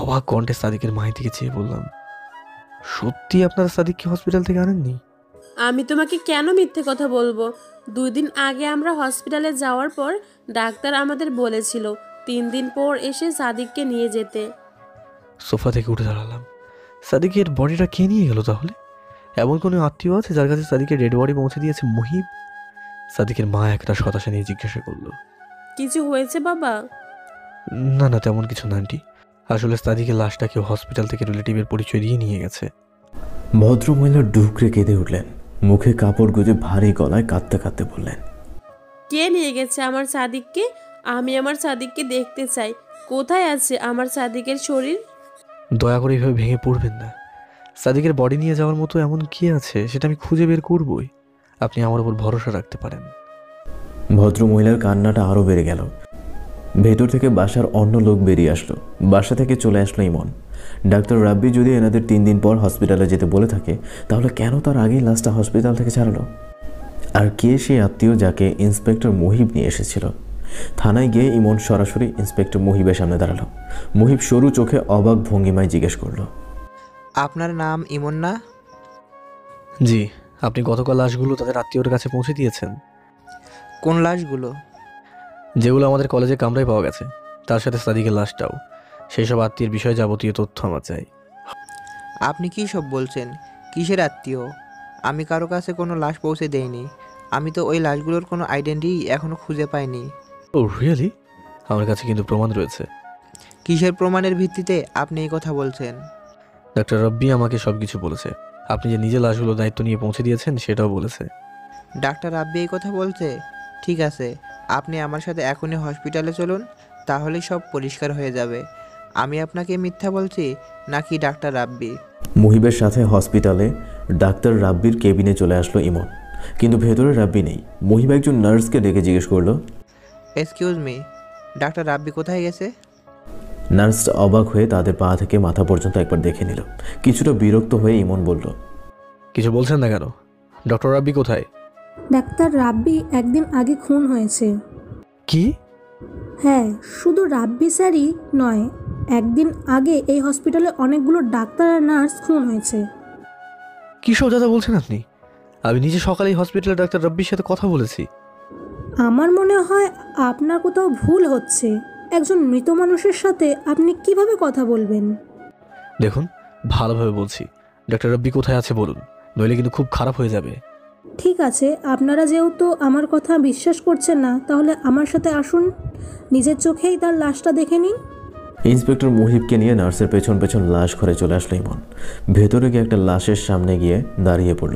অবাক কণ্ঠে সাদিকের মায়ের দিকে চেয়ে বললাম, সত্যি আপনারা সাদিককে হসপিটাল থেকে আনেননি? আমি তোমাকে কেন মিথ্যে কথা বলবো? 2 দিন আগে আমরা হসপিটালে যাওয়ার পর ডাক্তার আমাদের বলেছিল 3 দিন পর এসে সাদিককে নিয়ে যেতে। সোফা থেকে উঠে দাঁড়ালাম। সাদিকের বডিটা কে নিয়ে গেল তাহলে? এমন কোনো আত্মীয় আছে যার কাছে সাদিকের ডেড বডি পৌঁছে দিয়েছে মুহিব? সাদিকের মা একটা হতাশা নিয়ে জিজ্ঞাসা করলো, কিছু হয়েছে বাবা? না না, তেমন কিছু না আন্টি। আসলে সাদিকের লাশটা কেউ হসপিটাল থেকে রিলেটিভের পরিচয় দিয়ে নিয়ে গেছে। ভদ্রমহিলা ডুকরে কেঁদে উঠলেন, মুখে কাপড় গুজে ভারী গলায় কাঁদতে কাঁদতে বললেন, কে নিয়ে গেছে আমার সাদিককে? আমি আমার সাদিককে দেখতে চাই। কোথায় আছে আমার সাদিকের শরীর? দয়া করে এইভাবে ভেঙে পড়বেন না। সাদিকের বডি নিয়ে যাওয়ার মতো এমন কি আছে সেটা আমি খুঁজে বের করবই। আপনি আমার উপর ভরসা রাখতে পারেন। ভদ্রমহিলার কান্নাটা আরও বেড়ে গেল। ভেতর থেকে বাসার অন্য লোক বেরিয়ে আসলো। বাসা থেকে চলে আসলো ইমন। ডাক্তার রাব্বি যদি এনাদের 3 দিন পর হসপিটালে যেতে বলে থাকে, তাহলে কেন তার আগেই লাশটা হসপিটাল থেকে ছাড়ালো? আর কে সেই আত্মীয় যাকে ইন্সপেক্টর মুহিব নিয়ে এসেছিল? থানায় গিয়ে ইমন সরাসরি ইন্সপেক্টর মুহিবের সামনে দাঁড়ালো। মুহিব সরু চোখে অবাক ভঙ্গিমায় জিজ্ঞেস করলো, আপনার নাম ইমন না? জি। আপনি গতকাল লাশগুলো তাদের আত্মীয়র কাছে পৌঁছে দিয়েছেন? কোন লাশগুলো? যেগুলো আমাদের কলেজে কামরায় পাওয়া গেছে, তার সাথে সাদিকের লাশটাও। সেই সব আত্মীয়ের বিষয়ে যাবতীয় তথ্য আমার চাই। আপনি কী সব বলছেন? কিসের আত্মীয়? আমি কারো কাছে কোনো লাশ পৌঁছে দেইনি। আমি তো ওই লাশগুলোর কোনো আইডেন্টিটি এখনও খুঁজে পাইনি। ও রিয়েলি? আমার কাছে কিন্তু প্রমাণ রয়েছে। কিসের প্রমাণের ভিত্তিতে আপনি এই কথা বলছেন? ডাক্তার রব্বি আমাকে সব কিছু বলেছে। আপনি যে নিজে লাশগুলো দায়িত্ব নিয়ে পৌঁছে দিয়েছেন সেটাও বলেছে। ডাক্তার রাব্বি এই কথা বলছে? ঠিক আছে, আপনি আমার সাথে এখনই হসপিটালে চলুন, তাহলেই সব পরিষ্কার হয়ে যাবে। আমি আপনাকে মিথ্যা বলছি নাকি ডাক্তার রাব্বি? মুহিবের সাথে হসপিটালে ডাক্তার রাব্বির কেবিনে চলে আসলো ইমন, কিন্তু ভেতরে রাব্বি নেই। মুহিব একজন নার্সকে ডেকে জিজ্ঞেস করলো, এক্সকিউজ মি, ডাক্তার রাব্বি কোথায় গেছে? নার্সটা অবাক হয়ে তাদের পা থেকে মাথা পর্যন্ত একবার দেখে নিল। কিছুটা বিরক্ত হয়ে ইমন বলল, কিছু বলছেন না কেন? ডক্টর রাব্বি কোথায়? ডাক্তার রাব্বি একদিন আগে খুন হয়েছে। কি? হ্যাঁ, শুধু রাব্বি স্যারই নয়, একদিন আগে এই হসপিটালে অনেকগুলো ডাক্তার আর নার্স খুন হয়েছে। কী সব দাদা বলছেন আপনি? আমি নিজে সকালেই হসপিটালে ডাক্তার রব্বির সাথে কথা বলেছি। আমার মনে হয় আপনার কোথাও ভুল হচ্ছে। একজন মৃত মানুষের সাথে আপনি কিভাবে কথা বলবেন? দেখুন, ভালোভাবে বলছি, ডাক্তার রব্বি কোথায় আছে বলুন, নইলে কিন্তু খুব খারাপ হয়ে যাবে। ঠিক আছে, আপনারা যেহেতু আমার কথা বিশ্বাস করছেন না, তাহলে আমার সাথে আসুন, নিজের চোখেই তার লাশটা দেখে নিন। ইন্সপেক্টর মুহিবকে নিয়ে নার্সের পেছন পেছন লাশ ঘরে চলে আসলো ইমন। ভেতরে গিয়ে একটা লাশের সামনে গিয়ে দাঁড়িয়ে পড়ল।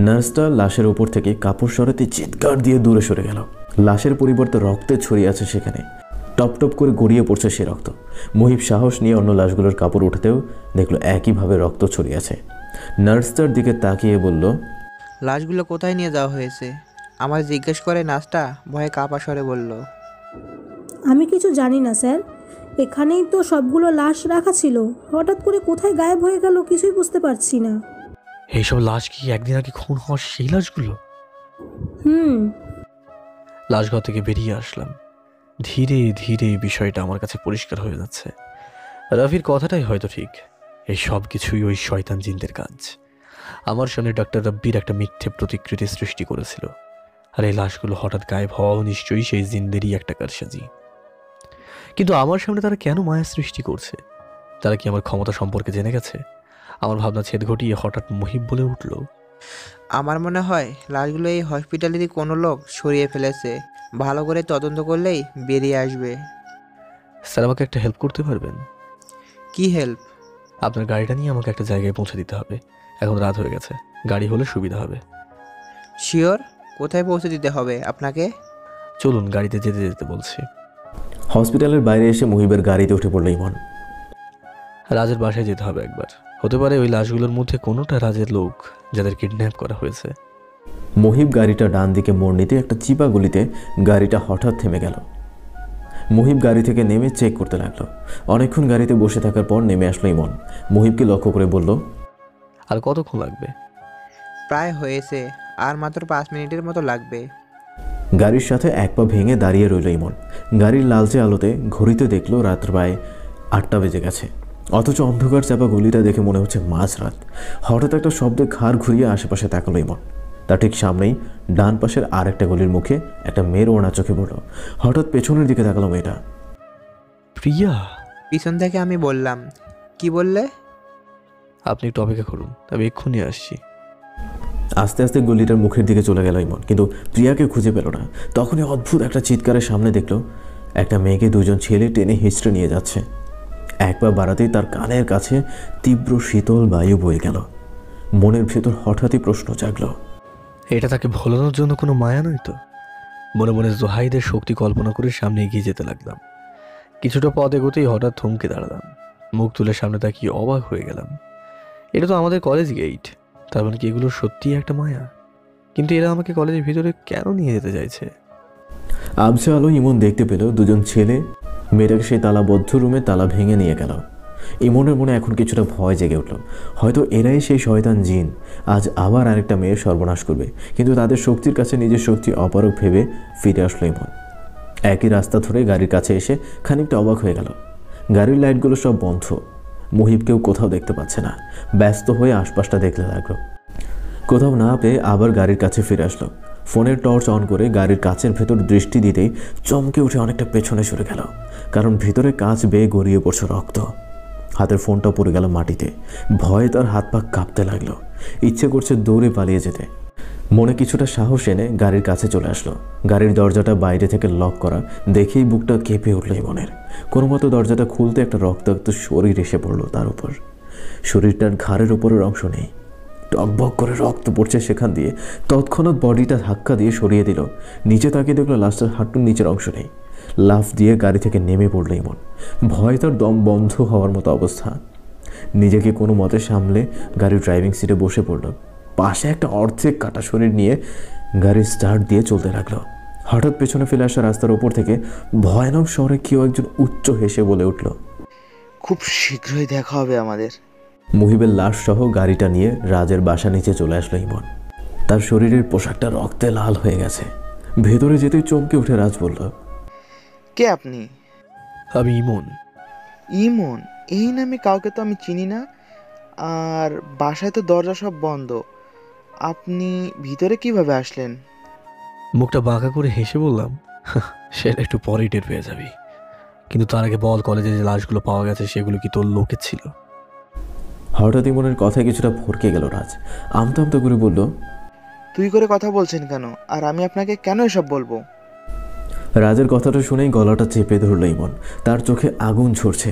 নার্সটা লাশের উপর থেকে কাপড় সরাতে চিৎকার দিয়ে দূরে সরে গেল। লাশের পরিবর্তে রক্তে ছড়িয়ে আছে সেখানে, টপ টপ করে গড়িয়ে পড়ছে সে রক্ত। মুহিব সাহস নিয়ে অন্য লাশগুলোর কাপড় উঠাতেও দেখলো একইভাবে রক্ত ছড়িয়ে আছে। নার্সটার দিকে তাকিয়ে বলল, লাশগুলো কোথায় নিয়ে যাওয়া হয়েছে? আমার জিজ্ঞেস করে নার্সটা ভয়ে কাঁপা স্বরে বলল, আমি কিছু জানি না স্যার, এখানেই তো সবগুলো লাশ রাখা ছিল, হঠাৎ করে কোথায় গায়েব হয়ে গেল কিছুই বুঝতে পারছি না। এইসব লাশ কি একদিন আগে খুন হওয়ার সেই লাশগুলো? লাশঘর থেকে বেরিয়ে আসলাম। ধীরে ধীরে বিষয়টা আমার কাছে পরিষ্কার হয়ে যাচ্ছে। রাফির কথাটাই হয়তো ঠিক, এই সব কিছুই ওই শয়তান জিনদের কাজ। আমার সামনে ডাক্তার রাব্বির একটা মিথ্যে প্রতিকৃতি সৃষ্টি করেছিল, আর এই লাশগুলো হঠাৎ গায়েব হওয়াও নিশ্চয়ই সেই জিনদেরই একটা কারসাজি। কিন্তু আমার সামনে তারা কেন মায়া সৃষ্টি করছে? তারা কি আমার ক্ষমতা সম্পর্কে জেনে গেছে? আমার ভাবনা ছেদ ঘটিয়ে হঠাৎ মুহিব বলে উঠল, আমার মনে হয় লাশগুলো এই হসপিটালেরই কোনো লোক সরিয়ে ফেলেছে। ভালো করে তদন্ত করলেই বেরিয়ে আসবে। স্যার, আমাকে একটা হেল্প করতে পারবেন? কি হেল্প? আপনার গাড়িটা নিয়ে আমাকে একটা জায়গায় পৌঁছে দিতে হবে। এখন রাত হয়ে গেছে, গাড়ি হলে সুবিধা হবে। শিওর? কোথায় পৌঁছে দিতে হবে আপনাকে? চলুন, গাড়িতে যেতে যেতে বলছি। হসপিটালের বাইরে এসে মুহিবের গাড়িতে উঠে পড়ল ইমন। রাজের বাসায় যেতে হবে একবার। হতে পারে ওই লাশগুলোর মধ্যে কোনোটা রাজের লোক, যাদের কিডন্যাপ করা হয়েছে। মহিব গাড়িটা ডান দিকে মোড় নিতে একটা চিপা গলিতে গাড়িটা হঠাৎ থেমে গেল। মহিব গাড়ি থেকে নেমে চেক করতে লাগলো। অনেকক্ষণ গাড়িতে বসে থাকার পর নেমে আসলো ইমন। মহিবকে লক্ষ্য করে বলল, আর কতক্ষণ লাগবে? প্রায় হয়েছে, আর মাত্র 5 মিনিটের মতো লাগবে। গাড়ির সাথে এক পা ভেঙে দাঁড়িয়ে রইল ইমন। গাড়ির লালচে আলোতে ঘড়িতে দেখলো রাত প্রায় 8টা বেজে গেছে, অথচ অন্ধকার চাপা গলিটা দেখে মনে হচ্ছে মাঝরাত। হঠাৎ একটা শব্দে ঘাড় ঘুরিয়ে আশেপাশে তাকালো ইমন। তার ঠিক সামনেই ডান পাশের আর একটা গলির মুখে একটা মেয়ের ওড়না চোখে পড়ল। হঠাৎ পেছনের দিকে তাকালো মেয়েটা। প্রিয়া! পিছন থেকে আমি বললাম, কি বললে? আপনি একটু অপেক্ষা করুন, আমি এক্ষুনি আসছি। আস্তে আস্তে গলিটার মুখের দিকে চলে গেল ইমন, কিন্তু প্রিয়াকে খুঁজে পেল না। তখনই অদ্ভুত একটা চিৎকারের সামনে দেখলো একটা মেয়েকে দুজন ছেলে টেনে হিঁচড়ে নিয়ে যাচ্ছে। এক পা বাড়াতেই তার কানের কাছে তীব্র শীতল বায়ু বয়ে গেল। মনের ভেতর হঠাৎই প্রশ্ন জাগলো, এটা তাকে ভোলানোর জন্য কোনো মায়া নয় তো? মনে মনে জোহাইদের শক্তি কল্পনা করে সামনে এগিয়ে যেতে লাগলাম। কিছুটা পথ এগোতেই হঠাৎ থমকে দাঁড়ালাম। মুখ তুলে সামনে তাকিয়ে অবাক হয়ে গেলাম। এটা তো আমাদের কলেজ গেট। তার মানে কি এগুলো সত্যিই একটা মায়া? কিন্তু এরা আমাকে কলেজের ভিতরে কেন নিয়ে যেতে চাইছে? আবছা আলো ইমন দেখতে পেল দুজন ছেলে মেয়েটাকে সেই তালাবদ্ধ রুমে তালা ভেঙে নিয়ে গেল। ইমনের মনে এখন কিছুটা ভয় জেগে উঠল। হয়তো এরাই সেই শয়তান জিন আজ আবার আরেকটা মেয়ের সর্বনাশ করবে। কিন্তু তাদের শক্তির কাছে নিজের শক্তি অপারক ভেবে ফিরে আসলো ইমন। একই রাস্তা ধরে গাড়ির কাছে এসে খানিকটা অবাক হয়ে গেল। গাড়ির লাইটগুলো সব বন্ধ। মহিবকেও কোথাও দেখতে পাচ্ছে না। ব্যস্ত হয়ে আশপাশটা দেখতে লাগলো। কোথাও না পেয়ে আবার গাড়ির কাছে ফিরে আসলো। ফোনের টর্চ অন করে গাড়ির কাচের ভেতর দৃষ্টি দিতেই চমকে উঠে অনেকটা পেছনে সরে গেল, কারণ ভিতরে কাচ বেয়ে গড়িয়ে পড়ছে রক্ত। হাতের ফোনটা পড়ে গেল মাটিতে। ভয়ে তার হাত পা কাঁপতে লাগলো। ইচ্ছে করছে দৌড়ে পালিয়ে যেতে। মনে কিছুটা সাহস এনে গাড়ির কাছে চলে আসলো। গাড়ির দরজাটা বাইরে থেকে লক করা দেখেই বুকটা কেঁপে উঠল ইমনের। কোনো মতো দরজাটা খুলতে একটা রক্তাক্ত শরীর এসে পড়লো তার উপর। শরীরটার ঘাড়ের উপরের অংশ নেই, টকবক করে রক্ত পড়ছে সেখান দিয়ে। তৎক্ষণাৎ বডিটা ধাক্কা দিয়ে সরিয়ে দিল। নিচে তাকিয়ে দেখলো লাস্টের হাঁটুর নিচের অংশ নেই। লাফ দিয়ে গাড়ি থেকে নেমে পড়লো ইমন। ভয় তার দম বন্ধ হওয়ার মতো অবস্থা। নিজেকে কোনো মতে সামলে গাড়ির ড্রাইভিং সিটে বসে পড়ল। পাশে একটা অর্ধেক কাটা শরীর নিয়ে গাড়ি স্টার্ট দিয়ে চলতে লাগলো। হঠাৎ পেছনে ফেলে আসা রাস্তার ওপর থেকে ভয়ানক স্বরে কেউ একজন উচ্চ হেসে বলে উঠল, খুব শীঘ্রই দেখা হবে আমাদের। মুহিবের লাশ সহ গাড়িটা নিয়ে রাজের বাসা নিচে চলে আসলো ইমন। তার শরীরের পোশাকটা রক্তে লাল হয়ে গেছে। ভেতরে যেতেই চমকে উঠে রাজ বলল, কে আপনি? আমি ইমন। ইমন? এই নামে কাউকে তো আমি চিনি না। আর বাসায় তো দরজা সব বন্ধ, আপনি ভিতরে কিভাবে আসলেন? মুখটা বাঁকা করে হেসে বললাম, সেটা একটু পরেই টের পেয়ে যাবি। কিন্তু তার আগে বল, কলেজে যে লাশগুলো পাওয়া গেছে সেগুলো কি তোর লোকের ছিল? হঠাৎ ইমনের কথায় কিছুটা ভরকে গেল রাজ। আমতা আমতা করে বলল, তুই করে কথা বলছেন কেন? আর আমি আপনাকে কেন এসব বলবো? রাজের কথাটা শুনেই গলাটা চেপে ধরল ইমন। তার চোখে আগুন ঝরছে।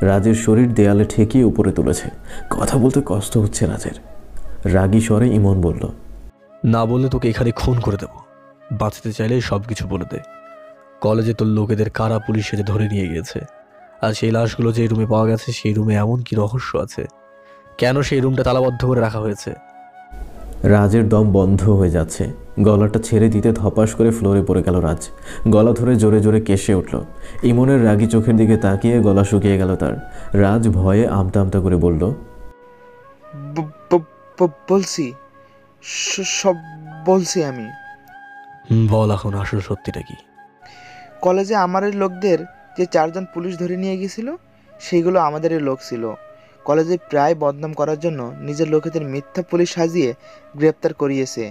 রাজের শরীর দেয়ালে ঠেকিয়ে উপরে তুলেছে। কথা বলতে কষ্ট হচ্ছে রাজের। রাগী স্বরে ইমন বলল, না বললে তোকে এখানে খুন করে দেব। বাঁচতে চাইলে সব কিছু বলে দে। কলেজে তোর লোকেদের কারা পুলিশ সেজে ধরে নিয়ে গিয়েছে? আর সেই লাশগুলো যে রুমে পাওয়া গেছে সেই রুমে এমন কি রহস্য আছে? কেন সেই রুমটা তালাবদ্ধ করে রাখা হয়েছে? রাজের দম বন্ধ হয়ে যাচ্ছে। গলাটা ছেড়ে দিতে ধপাস করে ফ্লোরে পড়ে গেল রাজ। গলা ধরে জোরে জোরে কেশে উঠল। ইমনের রাগী চোখের দিকে তাকিয়ে গলা শুকিয়ে গেল তার। রাজ ভয়ে আমতা আমতা করে বলল, বলছি, সব বলছি আমি। বল এখন আসল সত্যিটা কি? কলেজে আমাদের লোকদের যে 4 জন পুলিশ ধরে নিয়ে গেছিল সেইগুলো আমাদেরই লোক ছিল। কলেজে প্রায় বদনাম করার জন্য নিজের লোকেদের মিথ্যা পুলিশ সাজিয়ে গ্রেপ্তার করিয়েছে,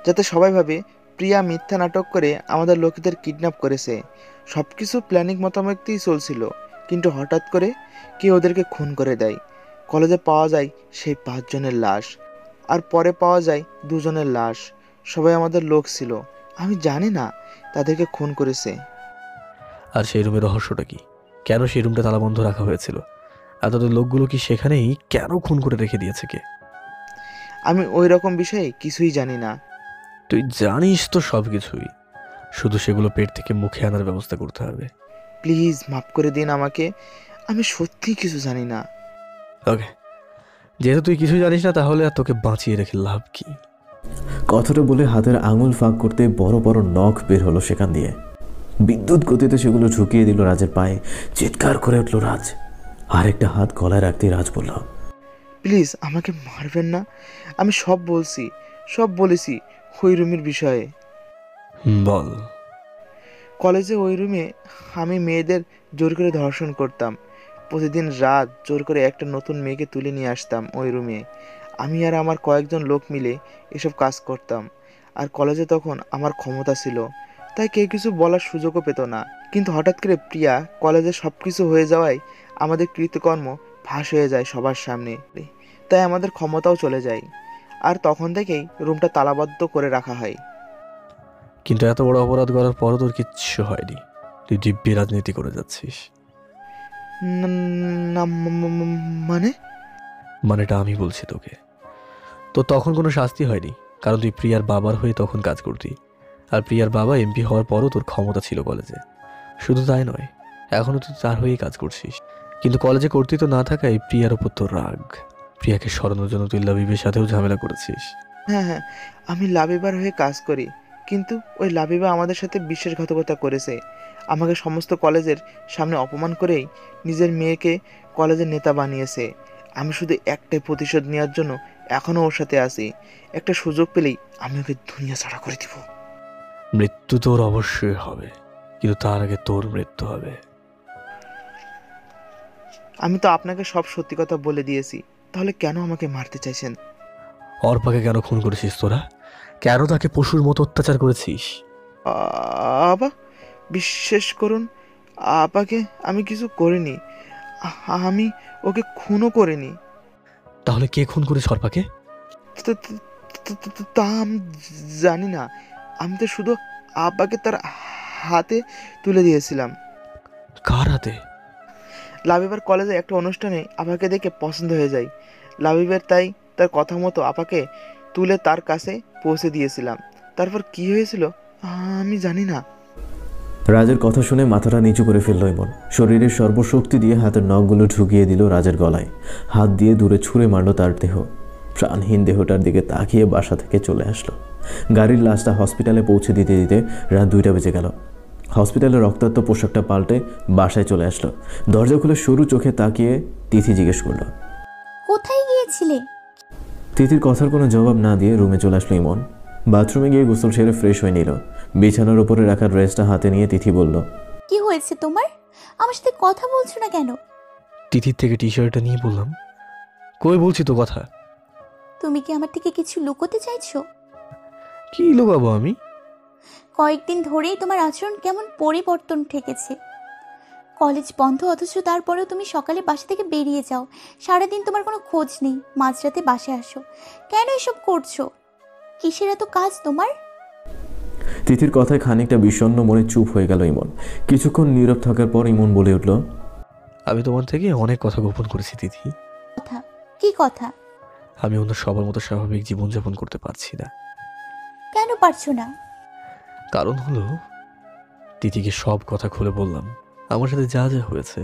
যাতে সবাই ভাবে প্রিয়া মিথ্যা নাটক করে আমাদের লোকেদের কিডন্যাপ করেছে। সব কিছু প্ল্যানিং মোতাবেকই চলছিল, কিন্তু হঠাৎ করে কেউ ওদেরকে খুন করে দেয়। কলেজে পাওয়া যায় সেই 5 জনের লাশ, আর পরে পাওয়া যায় 2 জনের লাশ। সবাই আমাদের লোক ছিল। আমি জানি না তাদেরকে খুন করেছে। আর সেই রুমের রহস্যটা কি? কেন সেই রুমটা তালাবন্ধ রাখা হয়েছিল? আর তোদের লোকগুলো কি সেখানেই কেন খুন করে রেখে দিয়েছে কে? আমি ওই রকম বিষয়ে কিছুই জানি না। তুই জানিস তো সব কিছুই, শুধু সেগুলো পেট থেকে মুখে আনার ব্যবস্থা করতে হবে। প্লিজ মাফ করে দিন আমাকে, আমি সত্যিই কিছু জানি না। ওকে, যেহেতু তুই কিছু জানিস না তাহলে আর তোকে বাঁচিয়ে রেখে লাভ কি? কথাটা বলে হাতের আঙুল ফাঁক করতে বড় বড় নখ বের হলো সেখান দিয়ে। বিদ্যুৎ গতিতে সেগুলো ঝুঁকিয়ে দিল রাজের পায়ে। চিৎকার করে উঠল রাজ। আরেকটা হাত গলায় রাখতেই রাজ বলল, প্লিজ আমাকে মারবেন না, আমি সব বলছি, সব বলেছি ওই রুমের বিষয়ে। বল। কলেজে ওই রুমে আমি মেয়েদের জোর করে ধর্ষণ করতাম। প্রতিদিন রাত জোর করে একটা নতুন মেয়েকে তুলে নিয়ে আসতাম ওই রুমে। আমি আর আমার কয়েকজন লোক মিলে এসব কাজ করতাম। আর কলেজে তখন আমার ক্ষমতা ছিল, তাই কেউ কিছু বলার সুযোগও পেত না। কিন্তু হঠাৎ করে প্রিয়া কলেজে সব কিছু হয়ে যাওয়ায় আমাদের কৃতকর্ম ফাঁস হয়ে যায় সবার সামনে, তাই আমাদের ক্ষমতাও চলে যায়। আর তখন থেকেই রুমটা তালাবদ্ধ করে রাখা হয়। কিন্তু এত বড় অপরাধ করার পরও তোর কিচ্ছু হয়নি, তুই দিব্যি রাজনীতি করে যাচ্ছিস। না মানে? মানেটা আমি বলছি তোকে। তো তখন কোনো শাস্তি হয়নি, কারণ তুই প্রিয়ার বাবার হয়ে তখন কাজ করতি। আর প্রিয়ার বাবা এমপি হওয়ার পরও তোর ক্ষমতা ছিল কলেজে। শুধু তাই নয়, এখনও তুই তার হয়েই কাজ করছিস। কিন্তু কলেজে কর্তৃত্ব না থাকায় প্রিয়ার ওপর তোর রাগ। প্রিয়াকে সরানোর জন্য তুই লাবিবের সাথেও ঝামেলা করেছিস। হ্যাঁ হ্যাঁ, আমি লাবিবার হয়ে কাজ করি, কিন্তু ওই লাবিবা আমাদের সাথে বিশ্বাসঘাতকতা করেছে। আমাকে সমস্ত কলেজের সামনে অপমান করেই নিজের মেয়েকে কলেজের নেতা বানিয়েছে। আমি শুধু একটাই প্রতিশোধ নেওয়ার জন্য এখনও ওর সাথে আছি। একটা সুযোগ পেলেই আমি ওকে দুনিয়া ছাড়া করে দিব। মৃত্যু তোর অবশ্যই হবে, কিন্তু তার আগে তোর মৃত্যু হবে। আমি তো আপনাকে সব সত্যি কথা বলে দিয়েছি, তাহলে কেন আমাকে মারতে চাইছেন? অর্পাকে কেন খুন করেছিস তোরা? কেন তাকে পশুর মতো অত্যাচার করেছিস? আবা, বিশ্বাস করুন, আপাকে আমি কিছু করিনি। আমি ওকে খুনও করিনি। তাহলে কে খুন করেছে অর্পাকে? তা আমি জানি না। আমি তো শুধু আব্বাকে তার হাতে তুলে দিয়েছিলাম। কার হাতে? লাবিবার কলেজে একটা অনুষ্ঠানে আপাকে দেখে পছন্দ হয়ে যায় লাবিবের, তাই তার কথা মতো আপাকে তুলে তার কাছে পৌঁছে দিয়েছিলাম। তারপর কি হয়েছিল আমি জানি না। রাজের কথা শুনে মাথাটা নিচু করে ফেলল ইমন। শরীরের সর্বশক্তি দিয়ে হাতের নখগুলো ঢুকিয়ে দিল রাজের গলায়। হাত দিয়ে দূরে ছুঁড়ে মারল তার দেহ। প্রাণহীন দেহটার দিকে তাকিয়ে বাসা থেকে চলে আসলো। গাড়ির লাশটা হসপিটালে পৌঁছে দিতে দিতে রাত 2টা বেজে গেল। হসপিটালে রক্তাক্ত পোশাকটা পাল্টে বাসায় চলে আসলো। দরজা খুলে সরু চোখে তাকিয়ে তিথি জিজ্ঞেস করলো, কোথায় গিয়েছিলে? তিথির কথার কোনো জবাব না দিয়ে রুমে চলে আসলো ইমন। বাথরুমে গিয়ে গোসল সেরে ফ্রেশ হয়ে নিল। বিছানার উপরে রাখা ড্রেসটা হাতে নিয়ে তিথি বলল, কি হয়েছে তোমার? আমার সাথে কথা বলছো না কেন? তিথির থেকে টি শার্টটা নিয়ে বললাম, কই বলছি তো কথা। তুমি কি আমার থেকে কিছু লুকোতে চাইছো? কি লুকাবো আমি? কয়েকদিন ধরেই তোমার আচরণ কেমন পরিবর্তন ঠেকেছে। কলেজ বন্ধ, অথচ তারপরেও তুমি সকালে বাসা থেকে বেরিয়ে যাও, সারাদিন তোমার কোনো খোঁজ নেই, মাঝরাতে বাসায় আসো। কেন এসব করছো? কিসের এত কাজ তোমার? তিথির কথায় খানিকটা বিষণ্ণ মনে চুপ হয়ে গেল ইমন। কিছুক্ষণ নীরব থাকার পর ইমন বলে উঠল, আমি তোমার থেকে অনেক কথা গোপন করেছি তিথি। কথা? কি কথা? আমি অন্য সবার মতো স্বাভাবিক জীবনযাপন করতে পারছি না। কেন পারছো না? কারণ হলো, তিথিকে সব কথা খুলে বললাম, আমার সাথে যা যা হয়েছে।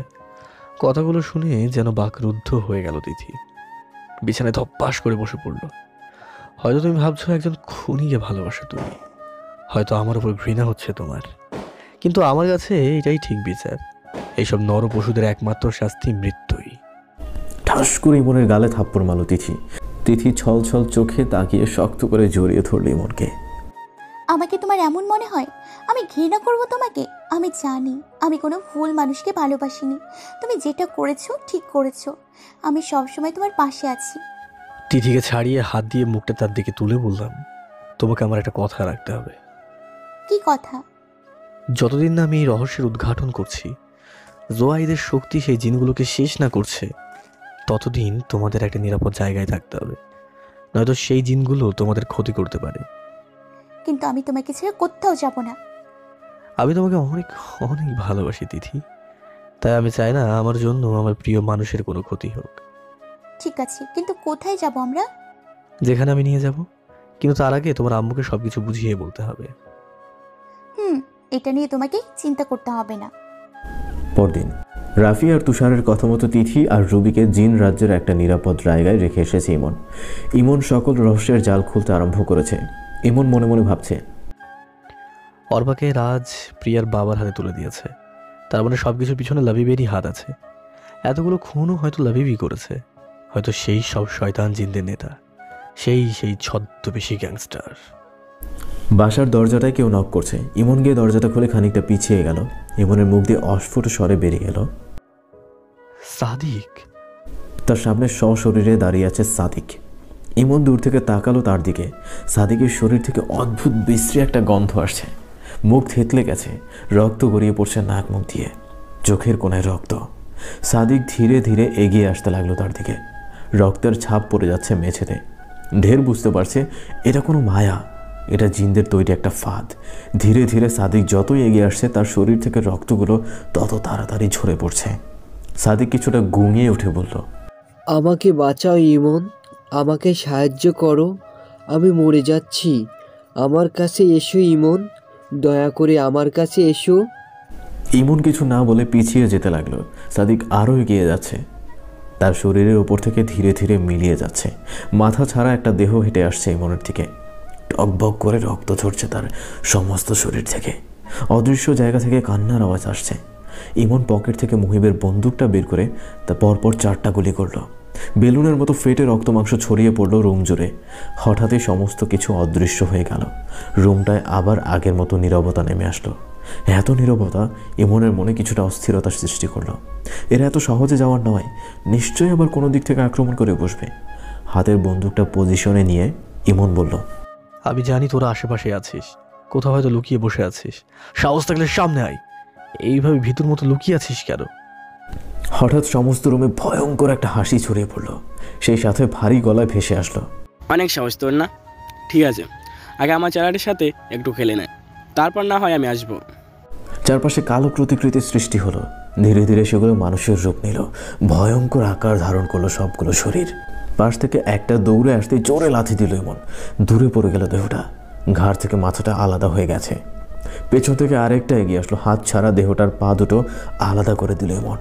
কথাগুলো শুনে যেন বাকরুদ্ধ হয়ে গেল তিথি। বিছানায় ধপ্পাস করে বসে পড়ল। হয়তো তুমি ভাবছো একজন খুনিকে ভালোবাসো তুমি, হয়তো আমার উপর ঘৃণা হচ্ছে তোমার, কিন্তু আমার কাছে এটাই ঠিক বিচার। এইসব নর পশুদের একমাত্র শাস্তি মৃত্যুই। ঠাস করে ইমনের গালে থাপ্পড় মারল তিথি। তিথি ছল ছল চোখে তাকিয়ে শক্ত করে জড়িয়ে ধরল ইমনকে। আমাকে তোমার এমন মনে হয় আমি ঘৃণা করব তোমাকে? আমি জানি আমি কোনো ভুল মানুষকে ভালোবাসিনি। তুমি যেটা করেছো ঠিক করেছো। আমি সবসময় তোমার পাশে আছি। তিথিকে ছাড়িয়ে হাত দিয়ে মুখটা তার দিকে তুলে বললাম, তোমাকে আমার একটা কথা রাখতে হবে। কি কথা? যতদিন না আমি এই রহস্যের উদ্ঘাটন করছি, জোয়াইদের শক্তি সেই জিনগুলোকে শেষ না করছে, ততদিন তোমাদের একটা নিরাপদ জায়গায় থাকতে হবে, নয়তো সেই জিনগুলো তোমাদের ক্ষতি করতে পারে। কিন্তু আমি তোমাকে ছেড়ে কোথাও যাব না। আমি তোমাকে অনেক অনেক ভালোবাসি তিথি, তাই আমি চাই না আমার জন্য আমার প্রিয় মানুষের কোনো ক্ষতি হোক। ঠিক আছে, কিন্তু কোথায় যাব আমরা? যেখানে আমি নিয়ে যাব, কিন্তু তার আগে তোমার আম্মুকে সবকিছু বুঝিয়ে বলতে হবে। এটা নিয়ে তোমাকে চিন্তা করতে হবে না। পরদিন রাফি আর তুষারের কথা মতো তিথি আর রুবিকে জিন রাজ্যের একটা নিরাপদ জায়গায় রেখে এসেছে ইমন। ইমন সকল রহস্যের জাল খুলতে আরম্ভ করেছে। ইমন মনে মনে ভাবছে, অর্বাকে রাজ প্রিয়ার বাবার হাতে তুলে দিয়েছে, তার মানে সবকিছুর পিছনে লাবিবেরই হাত আছে। এতগুলো খুনও হয়তো লাবিবই করেছে, হয়তো সেই সব শয়তান জিনদের নেতা, সেই ছদ্মবেশী গ্যাংস্টার। বাসার দরজাটায় কেউ নক করছে। ইমন গিয়ে দরজাটা খুলে খানিকটা পিছিয়ে গেল। ইমনের মুখ দিয়ে অস্ফুট স্বরে বেরিয়ে এলো, সাদিক। তার সামনে সশরীরে দাঁড়িয়ে আছে সাদিক। ইমন দূর থেকে তাকালো তার দিকে। সাদিকের শরীর থেকে অদ্ভুত বিশ্রী একটা গন্ধ আসছে। মুখ থেতলে গেছে, রক্ত গড়িয়ে পড়ছে নাক মুখ দিয়ে, চোখের কোণায় রক্ত। সাদিক ধীরে ধীরে এগিয়ে আসতে লাগলো তার দিকে। রক্তের ছাপ পড়ে যাচ্ছে মেঝেতে। ঢের বুঝতে পারছে এটা কোনো মায়া, এটা জিনদের তৈরি একটা ফাঁদ। ধীরে ধীরে সাদিক যতই এগিয়ে আসছে তার শরীর থেকে রক্তগুলো তত তাড়াতাড়ি ঝরে পড়ছে। সাদিক কিছুটা গুঙিয়ে উঠে বলল, আমাকে বাঁচাও ইমন, আমাকে সাহায্য করো, আমি মরে যাচ্ছি। আমার কাছে এসো ইমন, দয়া করে আমার কাছে এসো। ইমন কিছু না বলে পিছিয়ে যেতে লাগলো। সাদিক আরও এগিয়ে যাচ্ছে। তার শরীরের ওপর থেকে ধীরে ধীরে মিলিয়ে যাচ্ছে। মাথা ছাড়া একটা দেহ হেঁটে আসছে ইমনের দিকে। টকবক করে রক্ত ঝরছে তার সমস্ত শরীর থেকে। অদৃশ্য জায়গা থেকে কান্নার আওয়াজ আসছে। ইমন পকেট থেকে মুহিবের বন্দুকটা বের করে তা পরপর 4টা গুলি করলো। বেলুনের মতো ফেটে রক্ত মাংস ছড়িয়ে পড়লো রুম জুড়ে। হঠাৎই সমস্ত কিছু অদৃশ্য হয়ে গেল। রুমটায় আবার আগের মতো নীরবতা নেমে আসলো। এত নীরবতা ইমনের মনে কিছুটা অস্থিরতার সৃষ্টি করলো। এরা এত সহজে যাওয়ার নয়, নিশ্চয়ই আবার কোনো দিক থেকে আক্রমণ করে বসবে। হাতের বন্দুকটা পজিশনে নিয়ে ইমন বলল, আমি জানি তোরা আশেপাশে আছিস, কোথাও হয়তো লুকিয়ে বসে আছিস। সাহস থাকলে সামনে আয়। এইভাবে ভিতর মতো লুকিয়ে আছিস কেন? হঠাৎ সমস্ত রুমে ভয়ঙ্কর একটা হাসি ছড়িয়ে পড়লো। সেই সাথে ভারী গলায় ভেসে আসলো, অনেক সাহস তোর না? ঠিক আছে, আগে আমার চেলাটির সাথে একটু খেলে নেয়, তারপর না হয় আমি আসবো। চারপাশে কালো প্রতিকৃতির সৃষ্টি হলো। ধীরে ধীরে সেগুলো মানুষের রূপ নিল। ভয়ঙ্কর আকার ধারণ করলো সবগুলো শরীর। পাশ থেকে একটা দৌড়ে আসতে জোরে লাথি দিল ইমন। দূরে পড়ে গেল দেহটা। ঘাড় থেকে মাথাটা আলাদা হয়ে গেছে। পেছন থেকে আরেকটা এগিয়ে আসলো। হাত ছাড়া দেহটার পা দুটো আলাদা করে দিল ইমন।